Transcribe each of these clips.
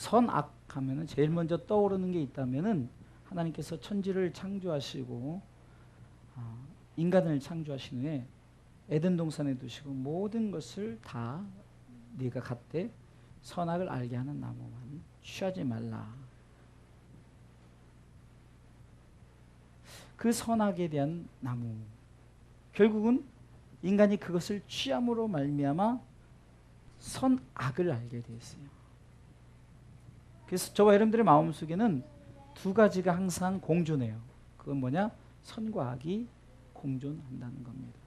선악 하면은 제일 먼저 떠오르는 게 있다면은 하나님께서 천지를 창조하시고 인간을 창조하신 후에 에덴 동산에 두시고 모든 것을 다 네가 갖되 선악을 알게 하는 나무만 취하지 말라. 그 선악에 대한 나무, 결국은 인간이 그것을 취함으로 말미암아 선악을 알게 되었어요. 그래서 저와 여러분들의 마음속에는 두 가지가 항상 공존해요. 그건 뭐냐? 선과 악이 공존한다는 겁니다.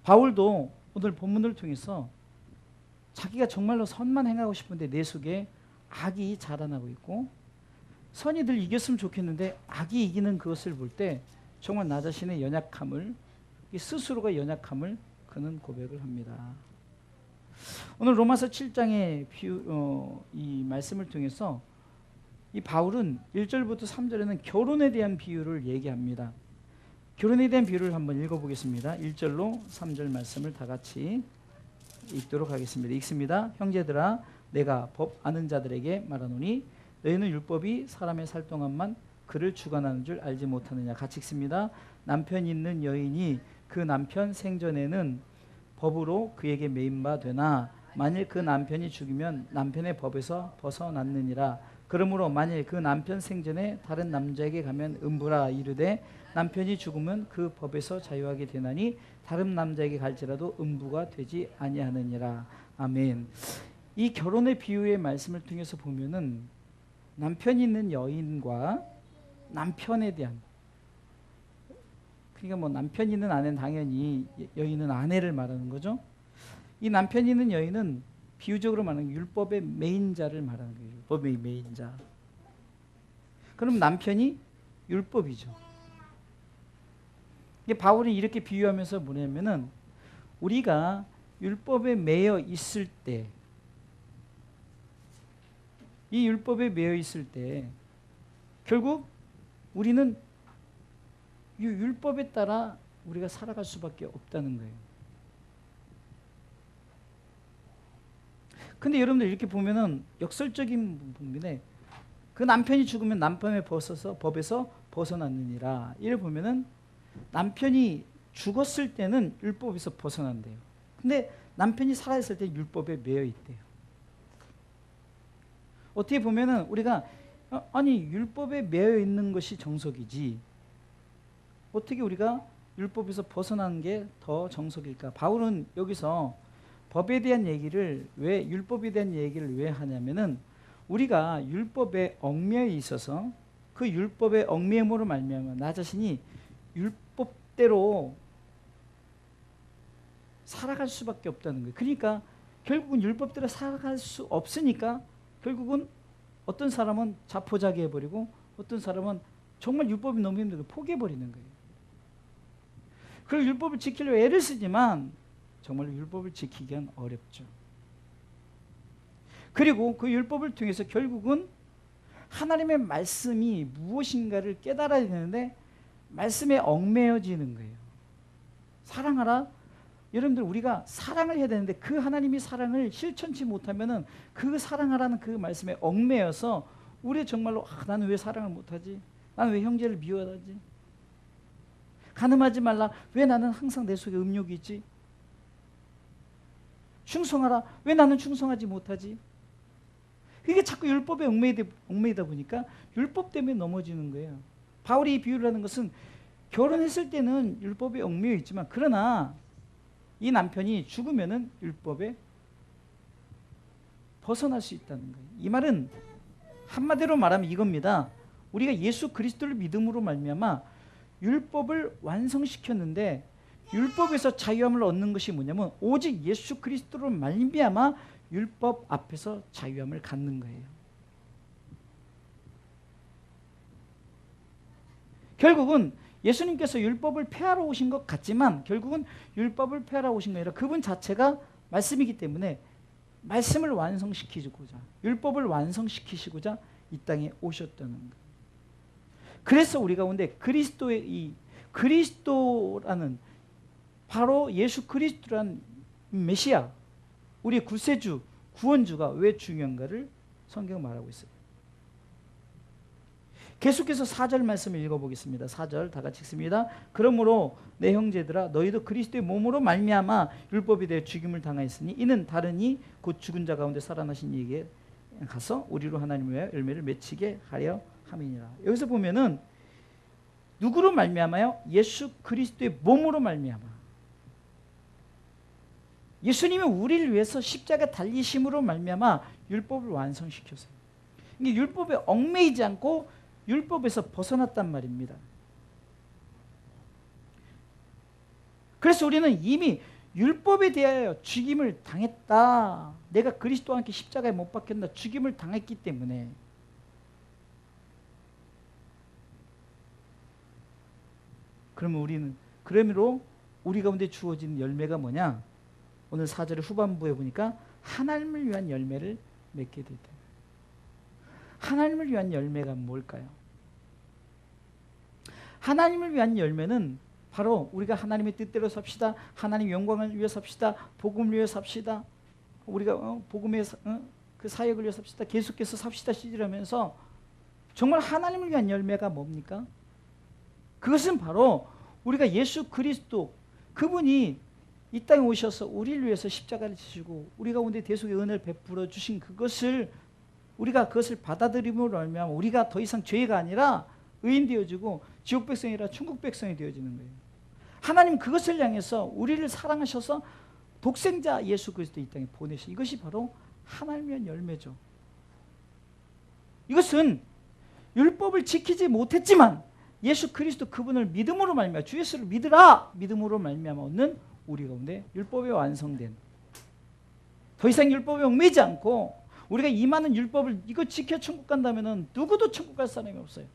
바울도 오늘 본문을 통해서 자기가 정말로 선만 행하고 싶은데 내 속에 악이 자라나고 있고 선이 늘 이겼으면 좋겠는데 악이 이기는 그것을 볼 때 정말 나 자신의 연약함을, 스스로가 연약함을 그는 고백을 합니다. 오늘 로마서 7장의 이 말씀을 통해서 이 바울은 1절부터 3절에는 결혼에 대한 비유를 얘기합니다. 결혼에 대한 비유를 한번 읽어보겠습니다. 1절로 3절 말씀을 다 같이 읽도록 하겠습니다. 읽습니다. 형제들아, 내가 법 아는 자들에게 말하노니 너희는 율법이 사람의 살 동안만 그를 주관하는 줄 알지 못하느냐. 같이 읽습니다. 남편 있는 여인이 그 남편 생전에는 법으로 그에게 매인 바 되나 만일 그 남편이 죽으면 남편의 법에서 벗어났느니라. 그러므로 만일 그 남편 생전에 다른 남자에게 가면 음부라 이르되 남편이 죽으면 그 법에서 자유하게 되나니 다른 남자에게 갈지라도 음부가 되지 아니하느니라. 아멘. 이 결혼의 비유의 말씀을 통해서 보면은 남편이 있는 여인과 남편에 대한, 그러니까 뭐 남편이 있는 아내는 당연히 여인은 아내를 말하는 거죠. 이 남편이 있는 여인은 비유적으로 말하는 율법의 매인자를 말하는 거예요. 율법의 매인자. 그럼 남편이 율법이죠. 바울이 이렇게 비유하면서 뭐냐면은 우리가 율법에 매여 있을 때, 이 율법에 매여 있을 때 결국 우리는 이 율법에 따라 우리가 살아갈 수밖에 없다는 거예요. 근데 여러분들 이렇게 보면은 역설적인 부분에 그 남편이 죽으면 남편의 법에서 벗어났느니라. 이를 보면은 남편이 죽었을 때는 율법에서 벗어난대요. 근데 남편이 살아있을 때 율법에 매여 있대요. 어떻게 보면은 우리가 아니 율법에 매여 있는 것이 정석이지 어떻게 우리가 율법에서 벗어나는 게 더 정석일까? 바울은 여기서 법에 대한 얘기를 왜, 율법에 대한 얘기를 왜 하냐면은 우리가 율법에 얽매여 있어서 그 율법에 얽매임으로 말미암아 나 자신이 율법대로 살아갈 수밖에 없다는 거예요. 그러니까 결국은 율법대로 살아갈 수 없으니까 결국은 어떤 사람은 자포자기 해버리고 어떤 사람은 정말 율법이 너무 힘들고 포기해버리는 거예요. 그리고 율법을 지키려고 애를 쓰지만 정말 율법을 지키기는 어렵죠. 그리고 그 율법을 통해서 결국은 하나님의 말씀이 무엇인가를 깨달아야 되는데 말씀에 얽매여지는 거예요. 사랑하라. 여러분들 우리가 사랑을 해야 되는데 그 하나님이 사랑을 실천치 못하면은 그 사랑하라는 그 말씀에 얽매여서 우리 정말로 나는 왜 사랑을 못하지? 나는 왜 형제를 미워하지? 간음하지 말라. 왜 나는 항상 내 속에 음욕이 있지? 충성하라. 왜 나는 충성하지 못하지? 이게 자꾸 율법에 얽매이다 보니까 율법 때문에 넘어지는 거예요. 바울이 이 비유를 하는 것은 결혼했을 때는 율법에 얽매여 있지만 그러나 이 남편이 죽으면은 율법에 벗어날 수 있다는 거예요. 이 말은 한마디로 말하면 이겁니다. 우리가 예수 그리스도를 믿음으로 말미암아 율법을 완성시켰는데 율법에서 자유함을 얻는 것이 뭐냐면 오직 예수 그리스도로 말미암아 율법 앞에서 자유함을 갖는 거예요. 결국은 예수님께서 율법을 폐하러 오신 것 같지만 결국은 율법을 폐하러 오신 게 아니라 그분 자체가 말씀이기 때문에 말씀을 완성시키고자 율법을 완성시키시고자 이 땅에 오셨다는 거예요. 그래서 우리 가운데 그리스도의 이 그리스도라는 바로 예수 그리스도라는 메시아 우리의 구세주 구원주가 왜 중요한가를 성경은 말하고 있어요. 계속해서 4절 말씀을 읽어보겠습니다. 4절 다 같이 읽습니다. 그러므로 내 형제들아 너희도 그리스도의 몸으로 말미암아 율법에 대해 죽임을 당하였으니 이는 다른 이 곧 죽은 자 가운데 살아나신 이에게 가서 우리로 하나님을 위하여 열매를 맺히게 하려 함이니라. 여기서 보면은 누구로 말미암아요? 예수 그리스도의 몸으로 말미암아. 예수님이 우리를 위해서 십자가 달리심으로 말미암아 율법을 완성시켰어요. 이게 율법에 얽매이지 않고 율법에서 벗어났단 말입니다. 그래서 우리는 이미 율법에 대하여 죽임을 당했다. 내가 그리스도와 함께 십자가에 못 박혔다. 죽임을 당했기 때문에 그러면 우리는 그러므로 우리 가운데 주어진 열매가 뭐냐? 오늘 4절의 후반부에 보니까 하나님을 위한 열매를 맺게 됐다. 하나님을 위한 열매가 뭘까요? 하나님을 위한 열매는 바로 우리가 하나님의 뜻대로 삽시다. 하나님의 영광을 위해 삽시다. 복음을 위해 삽시다. 우리가 복음의 그 사역을 위해 삽시다. 계속해서 삽시다 시절하면서 정말 하나님을 위한 열매가 뭡니까? 그것은 바로 우리가 예수 그리스도 그분이 이 땅에 오셔서 우리를 위해서 십자가를 지시고 우리 가운데 대속의 은혜를 베풀어 주신 그것을 우리가 그것을 받아들임으로 말미암아 우리가 더 이상 죄가 아니라 의인 되어지고 지옥 백성이 아니라 천국 백성이 되어지는 거예요. 하나님 그것을 향해서 우리를 사랑하셔서 독생자 예수 그리스도 이 땅에 보내신 이것이 바로 하나님을 위한 열매죠. 이것은 율법을 지키지 못했지만 예수 그리스도 그분을 믿음으로 말미암아 주 예수를 믿으라 믿음으로 말미암아 얻는 우리 가운데 율법이 완성된 더 이상 율법에 얽매이지 않고 우리가 이 많은 율법을 이거 지켜 천국 간다면은 누구도 천국 갈 사람이 없어요.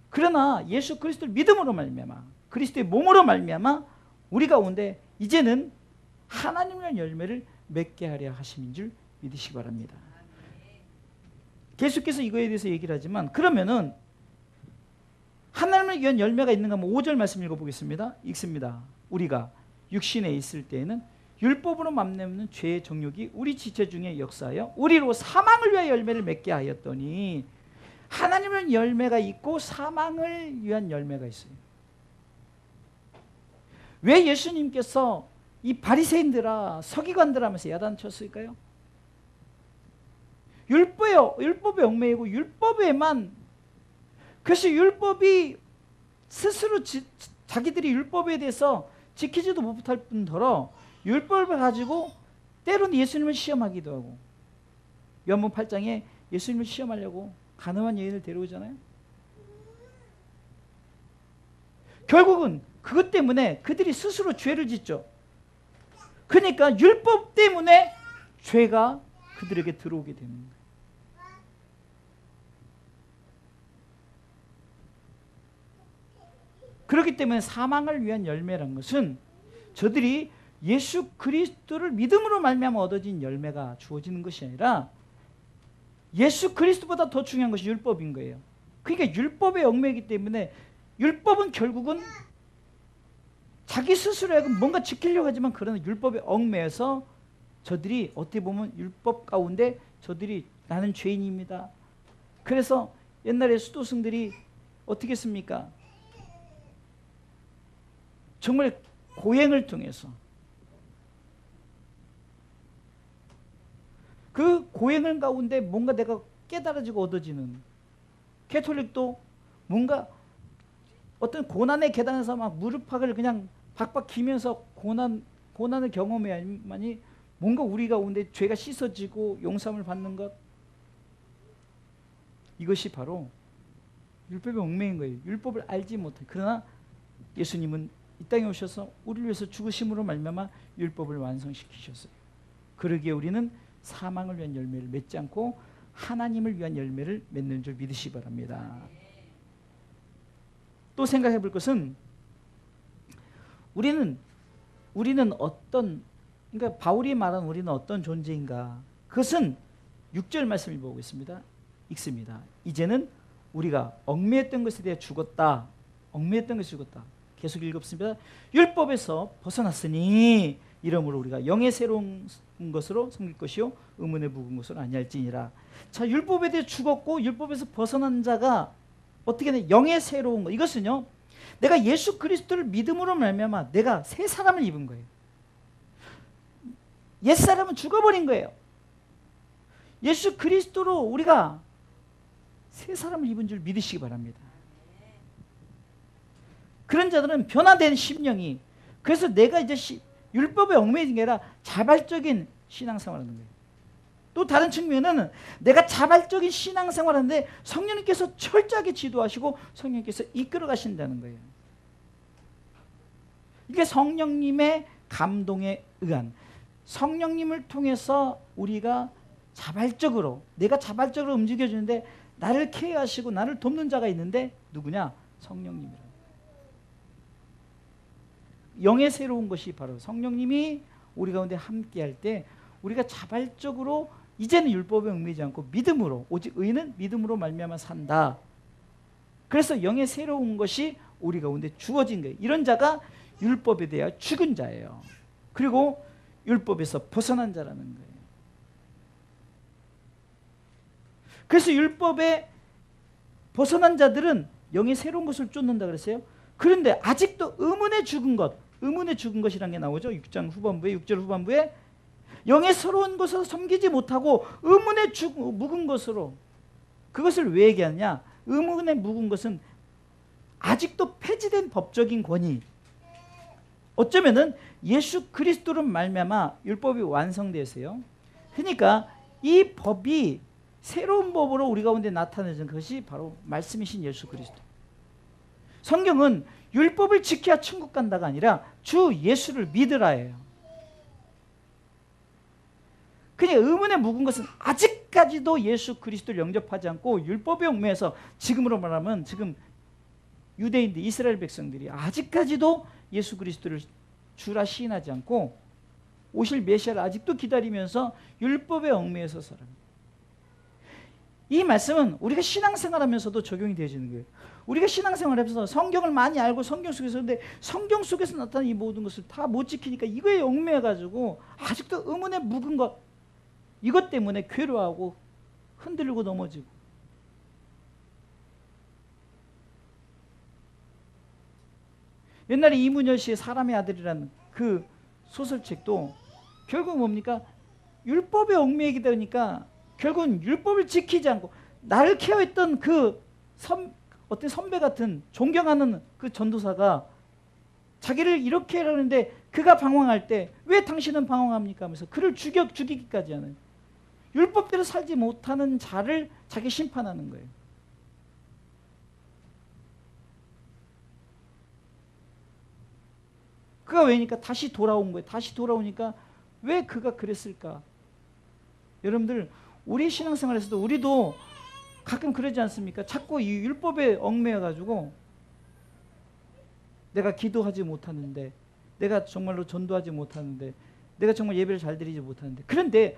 그러나 예수 그리스도를 믿음으로 말미암아 그리스도의 몸으로 말미암아 우리 가운데 이제는 하나님을 위한 열매를 맺게 하려 하심인 줄 믿으시기 바랍니다. 계속해서 이거에 대해서 얘기를 하지만 그러면은 하나님을 위한 열매가 있는가 하면 5절 말씀 읽어보겠습니다. 읽습니다. 우리가 육신에 있을 때에는 율법으로 맘내는 죄의 정욕이 우리 지체 중에 역사하여 우리로 사망을 위하여 열매를 맺게 하였더니 하나님은 열매가 있고 사망을 위한 열매가 있어요. 왜 예수님께서 이 바리새인들아 서기관들 하면서 야단쳤을까요? 율법에 얽매이고 율법에만 그래서 율법이 스스로 자기들이 율법에 대해서 지키지도 못할 뿐더러 율법을 가지고 때로는 예수님을 시험하기도 하고 요한복음 8장에 예수님을 시험하려고 가늠한 여인을 데려오잖아요. 결국은 그것 때문에 그들이 스스로 죄를 짓죠. 그러니까 율법 때문에 죄가 그들에게 들어오게 되는 거예요. 그렇기 때문에 사망을 위한 열매란 것은 저들이 예수 그리스도를 믿음으로 말미암아 얻어진 열매가 주어지는 것이 아니라 예수 그리스도보다 더 중요한 것이 율법인 거예요. 그러니까 율법에 얽매이기 때문에 율법은 결국은 자기 스스로 뭔가 지키려고 하지만 그러나 율법에 얽매여서 저들이 어떻게 보면 율법 가운데 저들이 나는 죄인입니다. 그래서 옛날에 수도승들이 어떻게 했습니까? 정말 고행을 통해서 그 고행을 가운데 뭔가 내가 깨달아지고 얻어지는 캐톨릭도 뭔가 어떤 고난의 계단에서 막 무릎팍을 그냥 박박 기면서 고난을 경험해야만이 뭔가 우리 가운데 죄가 씻어지고 용서함을 받는 것 이것이 바로 율법의 얽매인 거예요. 율법을 알지 못해. 그러나 예수님은 이 땅에 오셔서 우리를 위해서 죽으심으로 말미암아 율법을 완성시키셨어요. 그러기에 우리는 사망을 위한 열매를 맺지 않고 하나님을 위한 열매를 맺는 줄 믿으시기 바랍니다. 또 생각해 볼 것은 우리는 어떤 그러니까 바울이 말한 우리는 어떤 존재인가? 그것은 6절 말씀을 보고 있습니다. 읽습니다. 이제는 우리가 얽매였던 것에 대해 죽었다. 얽매였던 것이 죽었다. 계속 읽었습니다. 율법에서 벗어났으니 이러므로 우리가 영의 새로운 것으로 섬길 것이요 의문에 묵은 것으로 아니할지니라. 자, 율법에 대해 죽었고 율법에서 벗어난 자가 어떻게 돼? 영의 새로운 것. 이것은요, 내가 예수 그리스도를 믿음으로 말미암아 내가 새 사람을 입은 거예요. 옛사람은 죽어버린 거예요. 예수 그리스도로 우리가 새 사람을 입은 줄 믿으시기 바랍니다. 그런 자들은 변화된 심령이, 그래서 내가 이제 율법에 얽매이는 게 아니라 자발적인 신앙생활을 하는 거예요. 또 다른 측면은 내가 자발적인 신앙생활을 하는데 성령님께서 철저하게 지도하시고 성령님께서 이끌어 가신다는 거예요. 이게 성령님의 감동에 의한, 성령님을 통해서 우리가 자발적으로, 내가 자발적으로 움직여주는데 나를 케어하시고 나를 돕는 자가 있는데 누구냐? 성령님이라. 영의 새로운 것이 바로 성령님이 우리 가운데 함께 할 때 우리가 자발적으로 이제는 율법에 얽매이지 않고 믿음으로, 오직 의는 믿음으로 말미암아 산다. 그래서 영의 새로운 것이 우리 가운데 주어진 거예요. 이런 자가 율법에 대하여 죽은 자예요. 그리고 율법에서 벗어난 자라는 거예요. 그래서 율법에 벗어난 자들은 영의 새로운 것을 쫓는다 그랬어요. 그런데 아직도 의문에 죽은 것, 의문에 죽은 것이라는 게 나오죠. 6장 후반부에, 6절 후반부에 영의 새로운 것을 섬기지 못하고 의문에 묵은 것으로, 그것을 왜 얘기하느냐? 의문에 묵은 것은 아직도 폐지된 법적인 권위, 어쩌면은 예수 그리스도로 말미암아 율법이 완성되었어요. 그러니까 이 법이 새로운 법으로 우리 가운데 나타내는 것이 바로 말씀이신 예수 그리스도. 성경은 율법을 지켜야 천국 간다가 아니라 주 예수를 믿으라예요. 그냥 의문에 묵은 것은 아직까지도 예수 그리스도를 영접하지 않고 율법에 얽매여서, 지금으로 말하면 지금 유대인들, 이스라엘 백성들이 아직까지도 예수 그리스도를 주라 시인하지 않고 오실 메시아를 아직도 기다리면서 율법에 얽매여서 살아요. 이 말씀은 우리가 신앙생활하면서도 적용이 되어지는 거예요. 우리가 신앙생활하면서 성경을 많이 알고 성경 속에서, 근데 성경 속에서 나타난 이 모든 것을 다 못 지키니까 이거에 얽매여가지고 아직도 의문에 묵은 것, 이것 때문에 괴로워하고 흔들리고 넘어지고. 옛날에 이문열 씨의 사람의 아들이라는 그 소설책도 결국 뭡니까? 율법에 얽매이게 되니까 결국은 율법을 지키지 않고, 나를 케어했던 그 어떤 선배 같은 존경하는 그 전도사가 자기를 이렇게 하려는데 그가 방황할 때 왜 당신은 방황합니까? 하면서 그를 죽이기까지 하는, 율법대로 살지 못하는 자를 자기 심판하는 거예요. 그가 왜니까 다시 돌아온 거예요. 다시 돌아오니까 왜 그가 그랬을까? 여러분들, 우리 신앙생활에서도 우리도 가끔 그러지 않습니까? 자꾸 이 율법에 얽매여가지고 내가 기도하지 못하는데, 내가 정말로 전도하지 못하는데, 내가 정말 예배를 잘 드리지 못하는데, 그런데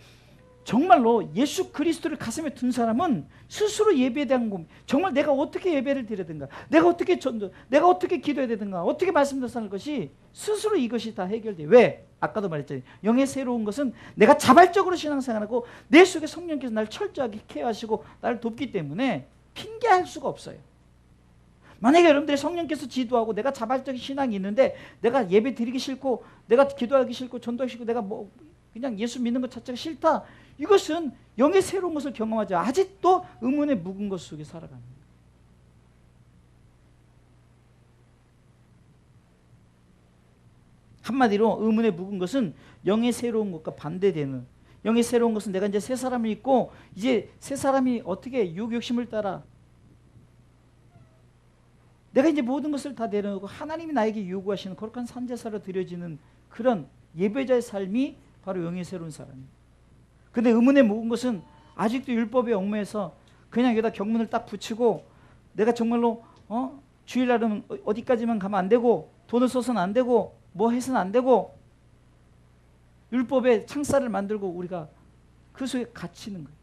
정말로 예수 그리스도를 가슴에 둔 사람은 스스로 예배에 대한 고민, 정말 내가 어떻게 예배를 드려야 되는가, 내가 어떻게 내가 어떻게 기도해야 되는가, 어떻게 말씀 전하는 것이 스스로 이것이 다 해결돼요. 왜? 아까도 말했잖아요. 영의 새로운 것은 내가 자발적으로 신앙생활하고 내 속에 성령께서 나를 철저하게 케어하시고 나를 돕기 때문에 핑계할 수가 없어요. 만약에 여러분들이 성령께서 지도하고 내가 자발적인 신앙이 있는데 내가 예배 드리기 싫고 내가 기도하기 싫고 전도하기 싫고 내가 뭐 그냥 예수 믿는 것 자체가 싫다, 이것은 영의 새로운 것을 경험하지 아직도 의문에 묵은 것 속에 살아가는 거예요. 한마디로 의문에 묵은 것은 영의 새로운 것과 반대되는, 영의 새로운 것은 내가 이제 새 사람이 있고 이제 새 사람이 어떻게 욕심을 따라 내가 이제 모든 것을 다 내려놓고 하나님이 나에게 요구하시는 거룩한 산제사로 드려지는 그런 예배자의 삶이 바로 영의 새로운 사람이에요. 근데 의문에 묵은 것은 아직도 율법에 얽매여서 그냥 여기다 경문을 딱 붙이고 내가 정말로 주일날은 어디까지만 가면 안 되고 돈을 써서는 안 되고 뭐 해서는 안 되고 율법에 창살을 만들고 우리가 그 속에 갇히는 거예요.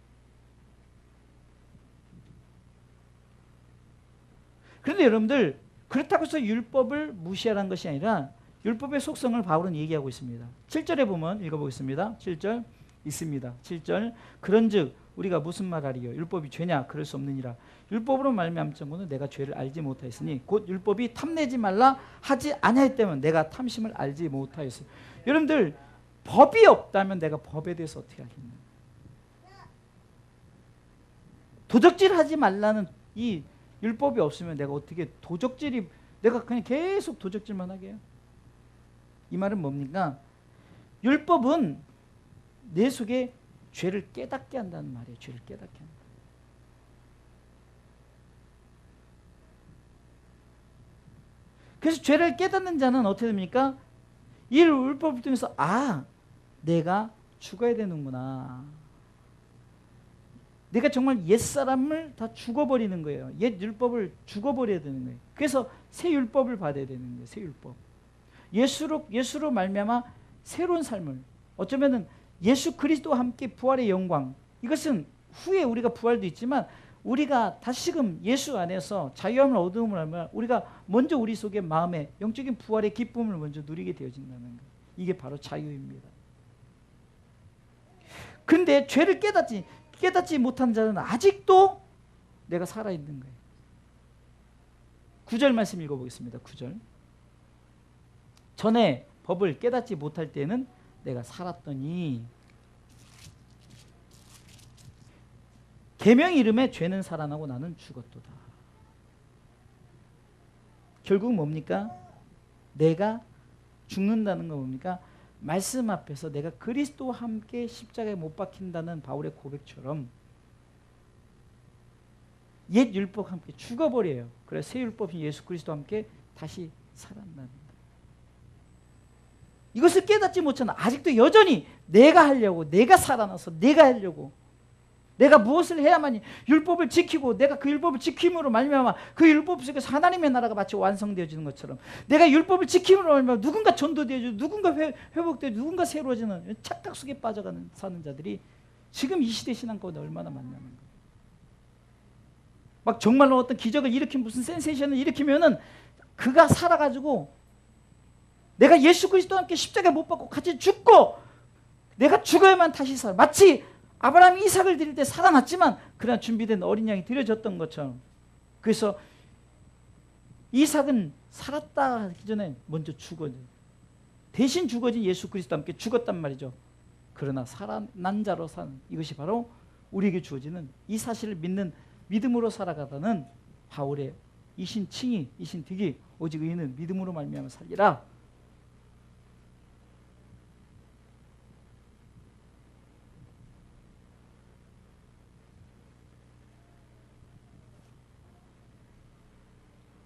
그런데 여러분들, 그렇다고 해서 율법을 무시하라는 것이 아니라 율법의 속성을 바울은 얘기하고 있습니다. 7절에 보면 읽어보겠습니다. 7절 있습니다. 7절 그런즉 우리가 무슨 말하리요? 율법이 죄냐? 그럴 수 없느니라. 율법으로 말미암은 자는 내가 죄를 알지 못하였으니 곧 율법이 탐내지 말라 하지 아니하였다면 내가 탐심을 알지 못하였으니. 여러분들 법이 없다면 내가 법에 대해서 어떻게 하겠냐? 도적질하지 말라는 이 율법이 없으면 내가 어떻게 도적질이 내가 그냥 계속 도적질만 하게 해요? 이 말은 뭡니까? 율법은 내 속에 죄를 깨닫게 한다는 말이에요. 죄를 깨닫게 한다. 그래서 죄를 깨닫는 자는 어떻게 됩니까? 이 율법을 통해서 내가 죽어야 되는구나. 내가 정말 옛사람을 다 죽어버리는 거예요. 옛 율법을 죽어버려야 되는 거예요. 그래서 새 율법을 받아야 되는 거예요. 새 율법. 예수로 말미암아 새로운 삶을, 어쩌면은 예수 그리스도와 함께 부활의 영광, 이것은 후에 우리가 부활도 있지만 우리가 다시금 예수 안에서 자유함을 얻음을 하면 우리가 먼저 우리 속에 마음에 영적인 부활의 기쁨을 먼저 누리게 되어진다는 거예요. 이게 바로 자유입니다. 근데 죄를 깨닫지 못한 자는 아직도 내가 살아있는 거예요. 9절 말씀 읽어보겠습니다. 9절. 전에 법을 깨닫지 못할 때는 내가 살았더니 계명 이름에 죄는 살아나고 나는 죽었도다. 결국 뭡니까? 내가 죽는다는 건 뭡니까? 말씀 앞에서 내가 그리스도와 함께 십자가에 못 박힌다는 바울의 고백처럼 옛 율법과 함께 죽어버려요. 그래서 새 율법인 예수 그리스도와 함께 다시 살아난다는 거예요. 이것을 깨닫지 못하는 아직도 여전히 내가 하려고, 내가 살아나서 내가 하려고, 내가 무엇을 해야만이 율법을 지키고 내가 그 율법을 지킴으로 말미암아 그 율법 속에서 하나님의 나라가 마치 완성되어지는 것처럼 내가 율법을 지킴으로 말미암아 누군가 전도되어지고 누군가 회복되고 누군가 새로워지는 착각 속에 빠져가는 사는 자들이 지금 이 시대 신앙 가운데 얼마나 많냐는 거예요. 막 정말로 어떤 기적을 일으킨 무슨 센세이션을 일으키면은 그가 살아가지고 내가 예수 그리스도와 함께 십자가에 못 박고 같이 죽고 내가 죽어야만 다시 살아. 마치 아브라함이 이삭을 드릴 때 살아났지만 그러나 준비된 어린 양이 드려졌던 것처럼. 그래서 이삭은 살았다 하기 전에 먼저 죽어져. 대신 죽어진 예수 그리스도와 함께 죽었단 말이죠. 그러나 살아난 자로 사는, 이것이 바로 우리에게 주어지는 이 사실을 믿는 믿음으로 살아가다는 바울의 이신칭의, 이신득이 오직 의인은 믿음으로 말미암아 살리라.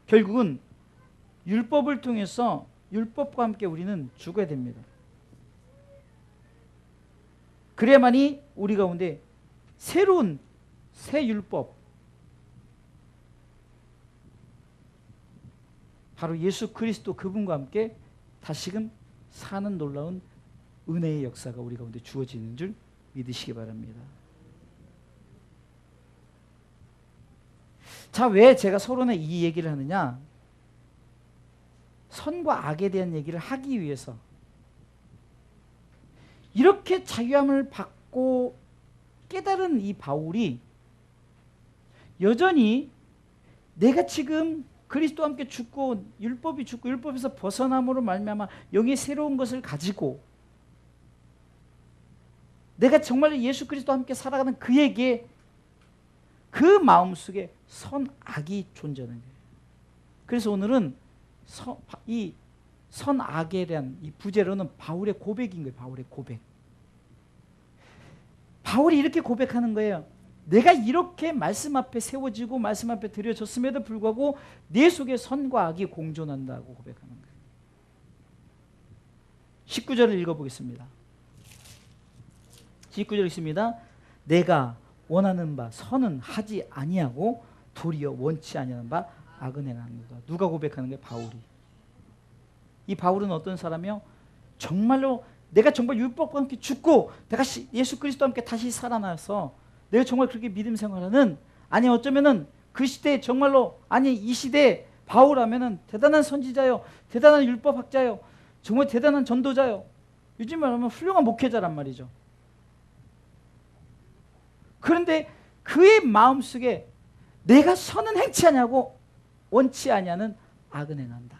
결국은 율법을 통해서 율법과 함께 우리는 죽어야 됩니다. 그래야만이 우리 가운데 새로운 새 율법, 바로 예수 그리스도 그분과 함께 다시금 사는 놀라운 은혜의 역사가 우리 가운데 주어지는 줄 믿으시기 바랍니다. 자, 왜 제가 서론에 이 얘기를 하느냐? 선과 악에 대한 얘기를 하기 위해서 이렇게 자유함을 받고 깨달은 이 바울이 여전히 내가 지금 그리스도와 함께 죽고 율법이 죽고 율법에서 벗어남으로 말미암아 영의 새로운 것을 가지고 내가 정말 예수 그리스도와 함께 살아가는 그에게 그 마음속에 선악이 존재하는 거예요. 그래서 오늘은 이 선악에 대한 이 부제로는 바울의 고백인 거예요. 바울의 고백. 바울이 이렇게 고백하는 거예요. 내가 이렇게 말씀 앞에 세워지고 말씀 앞에 드려졌음에도 불구하고 내 속에 선과 악이 공존한다고 고백하는 거예요. 19절을 읽어보겠습니다. 19절 읽습니다. 내가 원하는 바 선은 하지 아니하고 도리어 원치 아니하는 바 악은 행하는도다. 누가 고백하는 거예요? 바울이. 이 바울은 어떤 사람이요? 정말로 내가 정말 율법과 함께 죽고 내가 예수 그리스도와 함께 다시 살아나서 내가 정말 그렇게 믿음 생활하는, 아니 어쩌면은 그 시대에 정말로, 아니 이 시대에 바울 하면은 대단한 선지자요, 대단한 율법학자요, 정말 대단한 전도자요. 요즘 말하면 훌륭한 목회자란 말이죠. 그런데 그의 마음속에 내가 선은 행치 아니하고 원치 아니하는 악은 행한다.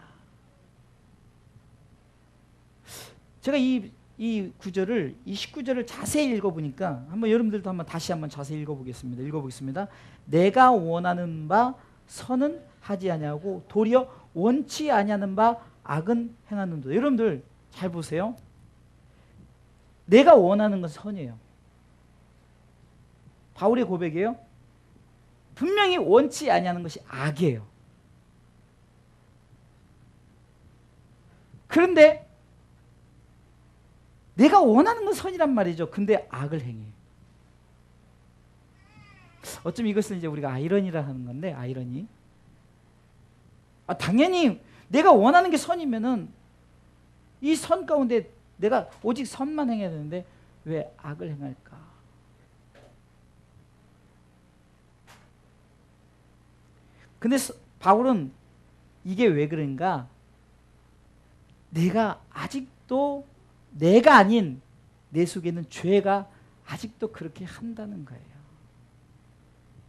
제가 이 구절을, 이 19절을 자세히 읽어보니까 한번 여러분들도 다시 한번 자세히 읽어보겠습니다. 읽어보겠습니다. 내가 원하는 바 선은 하지 아니하고 도리어 원치 아니하는 바 악은 행하는도다. 여러분들 잘 보세요. 내가 원하는 건 선이에요. 바울의 고백이에요. 분명히 원치 아니하는 것이 악이에요. 그런데 내가 원하는 건 선이란 말이죠. 근데 악을 행해. 어쩜 이것을 이제 우리가 아이러니라 하는 건데, 아이러니. 당연히 내가 원하는 게 선이면은 이 선 가운데 내가 오직 선만 행해야 되는데 왜 악을 행할까? 근데 바울은 이게 왜 그런가? 내가 아직도 내가 아닌 내 속에 있는 죄가 아직도 그렇게 한다는 거예요.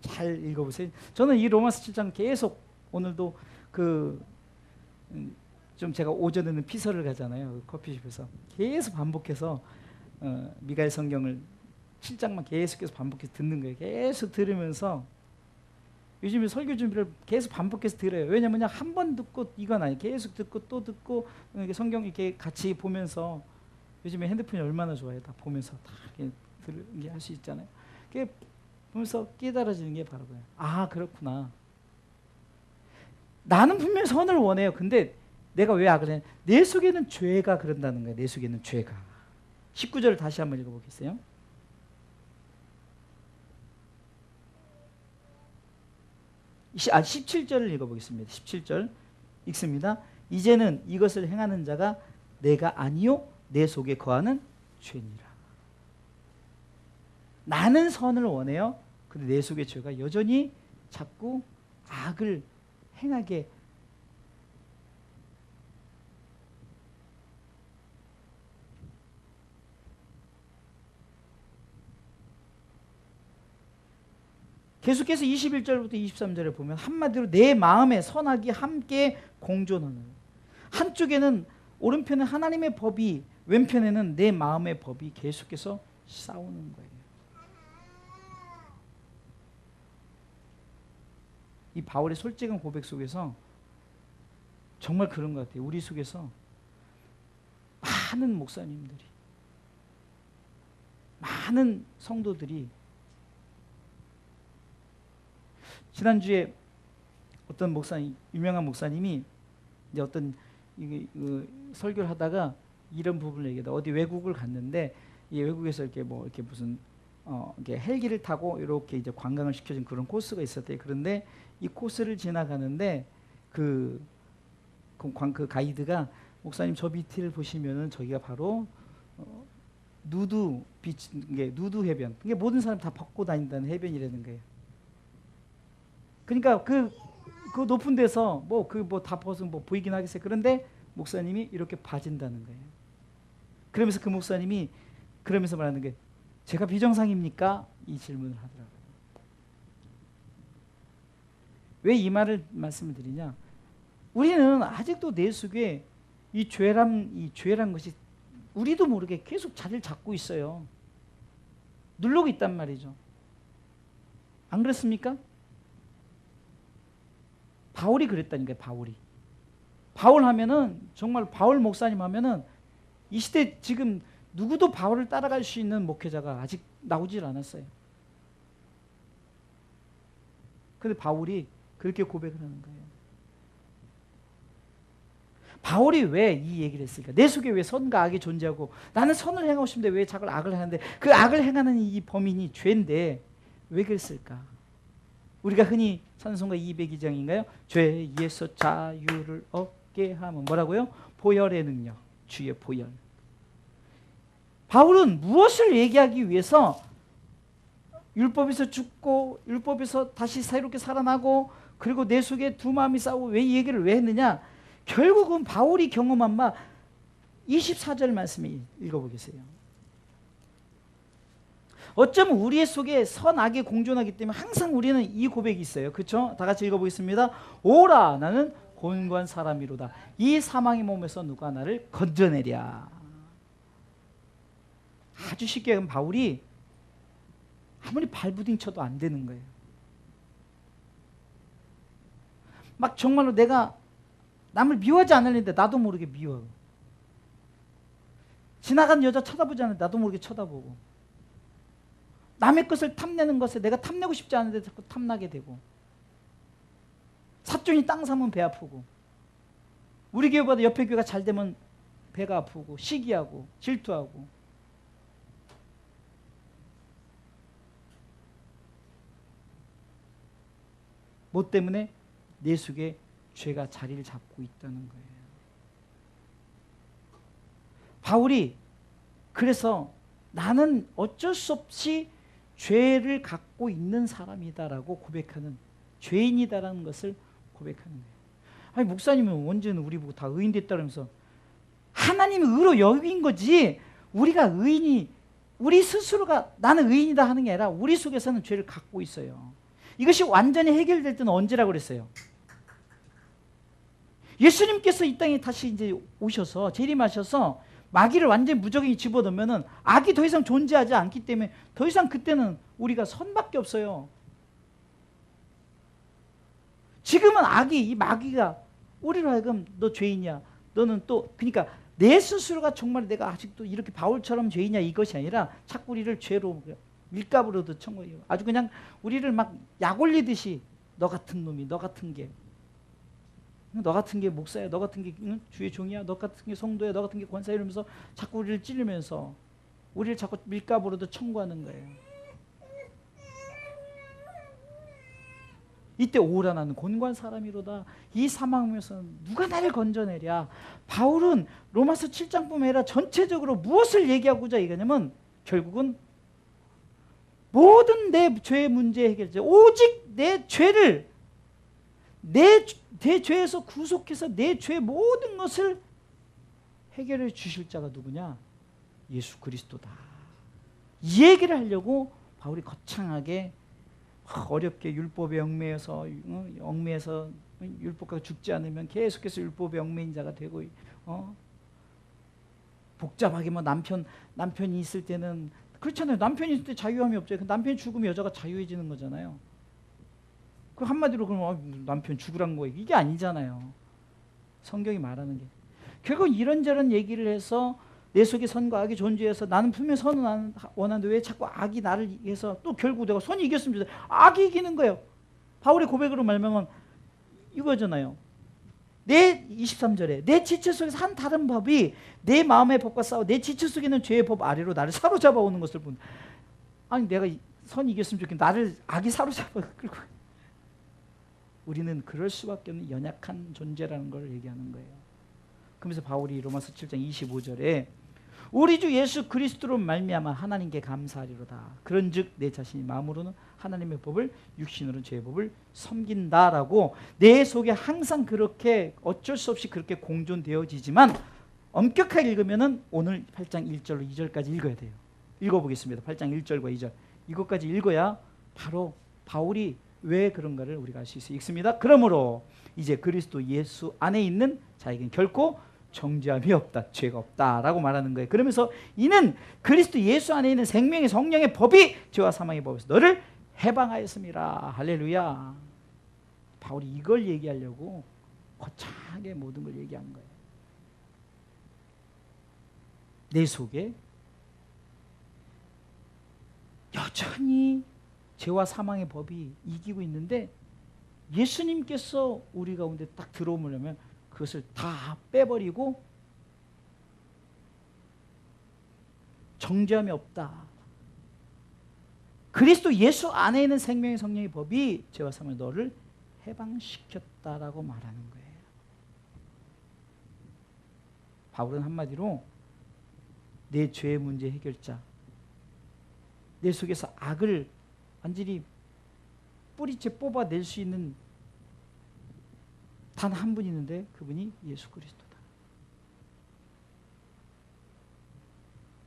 잘 읽어보세요. 저는 이 로마서 7장 계속 오늘도 좀 제가 오전에는 피서를 가잖아요. 커피숍에서 계속 반복해서 미가엘 성경을 7장만 계속해서 반복해서 듣는 거예요. 계속 들으면서 요즘에 설교 준비를 계속 반복해서 들어요. 왜냐면 한 번 듣고 이건 아니에요. 계속 듣고 또 듣고 성경 이렇게 같이 보면서 요즘에 핸드폰이 얼마나 좋아요. 다 보면서 다 이렇게 할 수 있잖아요. 그게 보면서 깨달아지는 게 바로 그래요. 아, 그렇구나. 나는 분명히 선을 원해요. 근데 내가 왜 악을 해? 내 속에는 죄가 그런다는 거예요. 내 속에는 죄가. 19절을 다시 한번 읽어보겠어요. 아, 17절을 읽어보겠습니다. 17절 읽습니다. 이제는 이것을 행하는 자가 내가 아니요 내 속에 거하는 죄니라. 나는 선을 원해요. 근데 내 속의 죄가 여전히 자꾸 악을 행하게 계속해서 21절부터 23절에 보면 한마디로 내 마음에 선악이 함께 공존하는, 한쪽에는 오른편에 하나님의 법이, 왼편에는 내 마음의 법이 계속해서 싸우는 거예요. 이 바울의 솔직한 고백 속에서 정말 그런 것 같아요. 우리 속에서 많은 목사님들이, 많은 성도들이, 지난주에 어떤 목사님, 유명한 목사님이 이제 어떤 설교를 하다가 이런 부분을 얘기하다. 어디 외국을 갔는데 이 외국에서 이렇게 이렇게 무슨 이렇게 헬기를 타고 이렇게 이제 관광을 시켜준 그런 코스가 있었대요. 그런데 이 코스를 지나가는데 그 가이드가 목사님 저 밑을 보시면은 저기가 바로 누드 비치, 이게 누드 해변. 이게 모든 사람 다 벗고 다닌다는 해변이라는 거예요. 그러니까 그 높은 데서 다 벗은 보이긴 하겠어요. 그런데 목사님이 이렇게 봐진다는 거예요. 그러면서 그 목사님이 그러면서 말하는 게 제가 비정상입니까? 이 질문을 하더라고요. 왜 이 말을 말씀을 드리냐? 우리는 아직도 내 속에 이 죄란 것이 우리도 모르게 계속 자리를 잡고 있어요. 누르고 있단 말이죠. 안 그렇습니까? 바울이 그랬다니까요. 바울 하면은 정말 바울 목사님 하면은 이 시대 지금 누구도 바울을 따라갈 수 있는 목회자가 아직 나오질 않았어요. 그런데 바울이 그렇게 고백을 하는 거예요. 바울이 왜 이 얘기를 했을까? 내 속에 왜 선과 악이 존재하고 나는 선을 행하고 싶은데 왜 자꾸 악을 하는데 그 악을 행하는 이 범인이 죄인데 왜 그랬을까? 우리가 흔히 찬송가 202장인가요? 죄에서 자유를 얻게 하면 뭐라고요? 보혈의 능력, 주의 보혈. 바울은 무엇을 얘기하기 위해서 율법에서 죽고 율법에서 다시 새롭게 살아나고 그리고 내 속에 두 마음이 싸우고 왜 이 얘기를 왜 했느냐? 결국은 바울이 경험한 바 24절 말씀을 읽어보겠어요. 어쩌면 우리 속에 선악이 공존하기 때문에 항상 우리는 이 고백이 있어요. 그렇죠? 다 같이 읽어보겠습니다. 오라 나는 곤고한 사람이로다. 이 사망의 몸에서 누가 나를 건져내랴. 아주 쉽게 그럼 바울이 아무리 발부딩 쳐도 안 되는 거예요. 막 정말로 내가 남을 미워하지 않으려는데 나도 모르게 미워하고, 지나가는 여자 쳐다보지 않는데 나도 모르게 쳐다보고, 남의 것을 탐내는 것에 내가 탐내고 싶지 않은데 자꾸 탐나게 되고, 사촌이 땅 사면 배 아프고, 우리 교회보다 옆에 교회가 잘 되면 배가 아프고 시기하고 질투하고. 뭐 때문에? 내 속에 죄가 자리를 잡고 있다는 거예요. 바울이 그래서 나는 어쩔 수 없이 죄를 갖고 있는 사람이다라고 고백하는, 죄인이다라는 것을 고백하는 거예요. 아니 목사님은 언제는 우리 보고 다 의인 됐다면서. 하나님이 의로 여긴 거지, 우리가 의인이, 우리 스스로가 나는 의인이다 하는 게 아니라 우리 속에서는 죄를 갖고 있어요. 이것이 완전히 해결될 때는 언제라고 그랬어요? 예수님께서 이 땅에 다시 이제 오셔서 재림하셔서 마귀를 완전히 무적이 집어넣으면은 악이 더 이상 존재하지 않기 때문에 더 이상 그때는 우리가 선밖에 없어요. 지금은 악이, 이 마귀가 우리로 하여금 너 죄인이야, 너는 또, 그러니까 내 스스로가 정말 내가 아직도 이렇게 바울처럼 죄인이야 이것이 아니라 자꾸 우리를 죄로 밀가부로도 청구해요. 아주 그냥 우리를 막 약 올리듯이 너 같은 놈이, 너 같은 게, 너 같은 게 목사야, 너 같은 게 주의 종이야, 너 같은 게 성도야, 너 같은 게 권사야 이러면서 자꾸 우리를 찌르면서 우리를 자꾸 밀가부로도 청구하는 거예요. 이때 오라 나는 곤고한 사람이로다. 이 사망에서 누가 나를 건져내랴. 바울은 로마서 7장뿐만 아니라 전체적으로 무엇을 얘기하고자 얘기하냐면 결국은 모든 내 죄의 문제 해결자, 오직 내 죄를, 내 죄에서 구속해서 내 죄의 모든 것을 해결해 주실 자가 누구냐? 예수 그리스도다. 이 얘기를 하려고 바울이 거창하게 어렵게 율법에 얽매여서 율법과 죽지 않으면 계속해서 율법의 얽매인 자가 되고, 복잡하게 뭐 남편이 있을 때는 그렇잖아요. 남편이 있을 때 자유함이 없죠. 남편이 죽으면 여자가 자유해지는 거잖아요. 그 한마디로 그러면 남편 죽으란 거예요. 이게 아니잖아요. 성경이 말하는 게. 결국 이런저런 얘기를 해서 내 속에 선과 악이 존재해서 나는 분명히 선은 원하는데 왜 자꾸 악이 나를 위해서, 또 결국 내가 선이 이겼으면 좋겠다. 악이 이기는 거예요. 바울의 고백으로 말하면 이거잖아요. 내 23절에 내 지체 속에서 한 다른 법이 내 마음의 법과 싸워 내 지체 속에 있는 죄의 법 아래로 나를 사로잡아 오는 것을 본. 아니 내가 선이 이겼으면 좋겠는데 나를 악이 사로잡아 끌고. 우리는 그럴 수밖에 없는 연약한 존재라는 걸 얘기하는 거예요. 그러면서 바울이 로마서 7장 25절에 우리 주 예수 그리스도로 말미암아 하나님께 감사하리로다. 그런즉 내 자신이 마음으로는 하나님의 법을, 육신으로는 죄의 법을 섬긴다라고 내 속에 항상 그렇게 어쩔 수 없이 그렇게 공존되어지지만, 엄격하게 읽으면은 오늘 8장 1절로 2절까지 읽어야 돼요. 읽어보겠습니다. 8장 1절과 2절 이것까지 읽어야 바로 바울이 왜 그런가를 우리가 알 수 있어요. 읽습니다. 그러므로 이제 그리스도 예수 안에 있는 자에게는 결코 정죄함이 없다, 죄가 없다라고 말하는 거예요. 그러면서 이는 그리스도 예수 안에 있는 생명의 성령의 법이 죄와 사망의 법에서 너를 해방하였습니다. 할렐루야. 바울이 이걸 얘기하려고 거창하게 모든 걸 얘기한 거예요. 내 속에 여전히 죄와 사망의 법이 이기고 있는데 예수님께서 우리 가운데 딱 들어오려면 그것을 다 빼버리고 정죄함이 없다. 그리스도 예수 안에 있는 생명의 성령의 법이 죄와 사망의 너를 해방시켰다라고 말하는 거예요. 바울은 한마디로 내 죄의 문제 해결자, 내 속에서 악을 완전히 뿌리째 뽑아낼 수 있는 단 한 분 있는데 그분이 예수 그리스도다.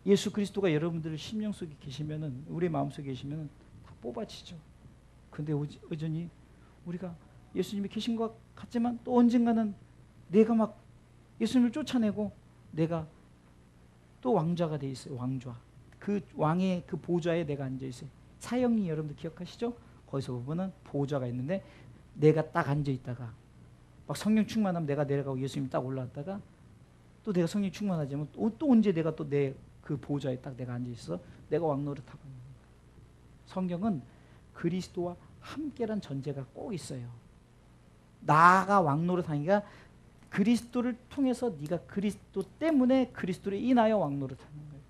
예수 그리스도가 여러분들 심령 속에 계시면은, 우리 마음 속에 계시면은 다 뽑아지죠. 근데 여전히 우리가 예수님이 계신 것 같지만 또 언젠가는 내가 막 예수님을 쫓아내고 내가 또 왕좌가 돼 있어요. 왕좌. 그 왕의 그 보좌에 내가 앉아 있어요. 사형리 여러분들 기억하시죠? 거기서 보면은 보좌가 있는데 내가 딱 앉아 있다가 막 성령 충만하면 내가 내려가고 예수님이 딱 올라왔다가 또 내가 성령 충만하지만 또 언제 내가 또 내 그 보좌에 딱 내가 앉아 있어 내가 왕노릇하고 있는 거예요. 성경은 그리스도와 함께란 전제가 꼭 있어요. 나가 왕노릇하니까 그리스도를 통해서 네가 그리스도 때문에 그리스도를 인하여 왕노릇하는 거예요.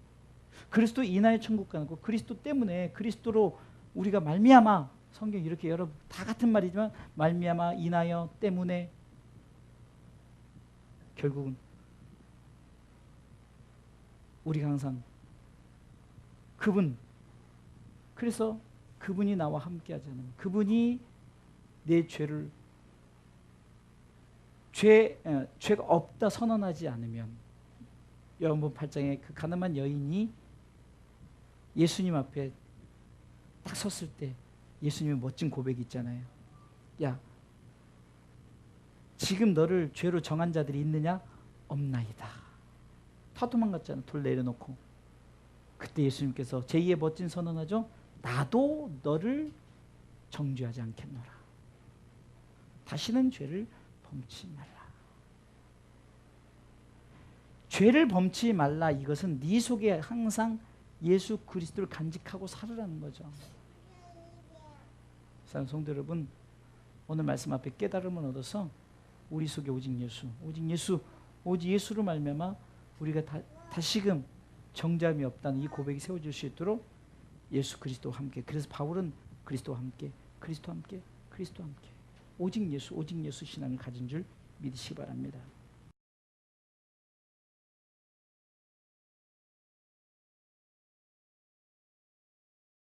그리스도 인하여 천국 가는 거. 그리스도 때문에 그리스도로 우리가 말미암아, 성경 이렇게 여러분 다 같은 말이지만 말미암아, 인하여, 때문에, 결국은 우리가 항상 그분, 그래서 그분이 나와 함께 하잖아요. 그분이 내 죄가 없다 선언하지 않으면, 요한복음 8장에 그 가늠한 여인이 예수님 앞에 딱 섰을 때 예수님의 멋진 고백이 있잖아요. 야, 지금 너를 죄로 정한 자들이 있느냐? 없나이다. 다 도망갔잖아. 돌 내려놓고. 그때 예수님께서 제2의 멋진 선언하죠. 나도 너를 정죄하지 않겠노라. 다시는 죄를 범치 말라. 죄를 범치 말라. 이것은 네 속에 항상 예수 그리스도를 간직하고 살으라는 거죠. 사랑하는 성도 여러분, 오늘 말씀 앞에 깨달음을 얻어서 우리 속에 오직 예수로 말미암아 우리가 다시금 정죄함이 없다는 이 고백이 세워질 수 있도록 예수 그리스도와 함께. 그래서 바울은 그리스도와 함께, 그리스도와 함께, 그리스도와 함께, 오직 예수 신앙을 가진 줄 믿으시기 바랍니다.